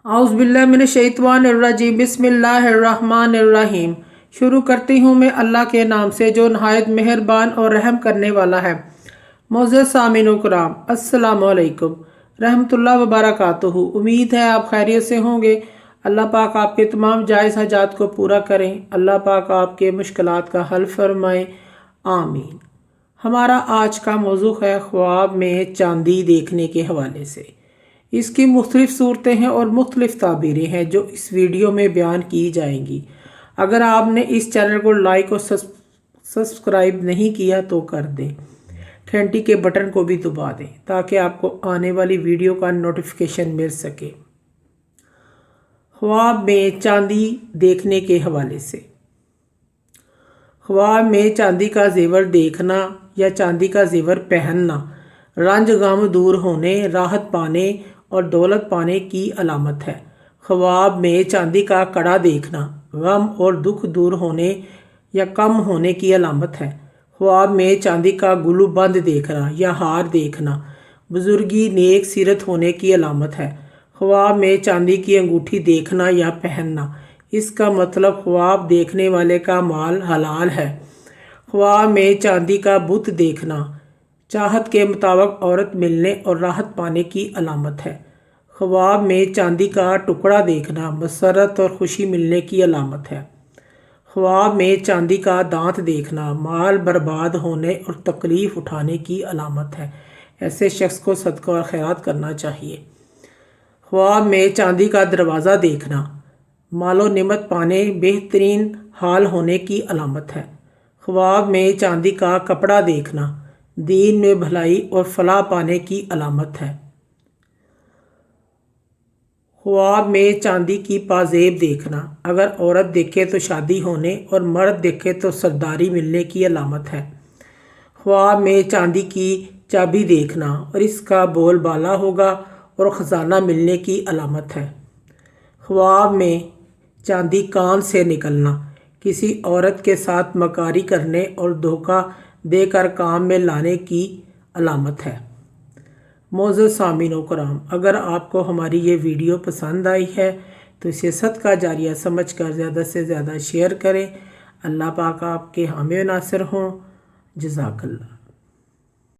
औज़ुबिल्लाहिमिनश्शैतानिर्रजीम बिस्मिल्लाहिर्रहमानिर्रहीम। शुरू करती हूँ मैं अल्लाह के नाम से जो नहायत मेहरबान और रहम करने वाला है। मोअज़्ज़ज़ सामीन कराम, अस्सलामु अलैकुम रहमतुल्लाह व बरकातुहू। उम्मीद है आप खैरियत से होंगे। अल्लाह पाक आपके तमाम जायज़ हाजात को पूरा करें। अल्लाह पाक आपके मुश्किलात का हल फरमाए, आमीन। हमारा आज का मौजू है ख्वाब में चांदी देखने के हवाले से। इसकी मुख्तलिफ सूरतें हैं और मुख्तलिफ ताबीरें हैं जो इस वीडियो में बयान की जाएंगी। अगर आपने इस चैनल को लाइक और सब्सक्राइब नहीं किया तो कर दें, घंटी के बटन को भी दबा दें ताकि आपको आने वाली वीडियो का नोटिफिकेशन मिल सके। ख्वाब में चांदी देखने के हवाले से। ख्वाब में चांदी का जेवर देखना या चांदी का जेवर पहनना रंज गम दूर होने, राहत पाने और दौलत पाने की अलामत है। ख्वाब में चांदी का कड़ा देखना गम और दुख दूर होने या कम होने की अलामत है। ख्वाब में चांदी का गुलू बंद देखना या हार देखना बुजुर्गी नेक सीरत होने की अलामत है। ख्वाब में चांदी की अंगूठी देखना या पहनना, इसका मतलब ख्वाब देखने वाले का माल हलाल है। ख्वाब में चांदी का बुत देखना चाहत के मुताबिक औरत मिलने और राहत पाने की अलामत है। ख्वाब में चांदी का टुकड़ा देखना मसरत और खुशी मिलने की अलामत है। ख्वाब में चांदी का दांत देखना माल बर्बाद होने और तकलीफ़ उठाने की अलामत है। ऐसे शख्स को सदका और खैरात करना चाहिए। ख्वाब में चांदी का दरवाज़ा देखना मालो निमत पाने बेहतरीन हाल होने की अलामत है। ख्वाब में चांदी का कपड़ा देखना दीन में भलाई और फलाह पाने की अलामत है। ख्वाब में चांदी की पाजेब देखना अगर औरत देखे तो शादी होने और मर्द देखे तो सरदारी मिलने की अलामत है। ख्वाब में चांदी की चाबी देखना और इसका बोलबाला होगा और ख़जाना मिलने की अलामत है। ख्वाब में चांदी कान से निकलना किसी औरत के साथ मकारी करने और धोखा देकर काम में लाने की अलामत है। मोअज़्ज़ज़ सामीन कराम, अगर आपको हमारी ये वीडियो पसंद आई है तो इसे सदका जारिया समझकर ज़्यादा से ज़्यादा शेयर करें। अल्लाह पाक आपके हामी नासिर हों। जज़ाकल्लाह।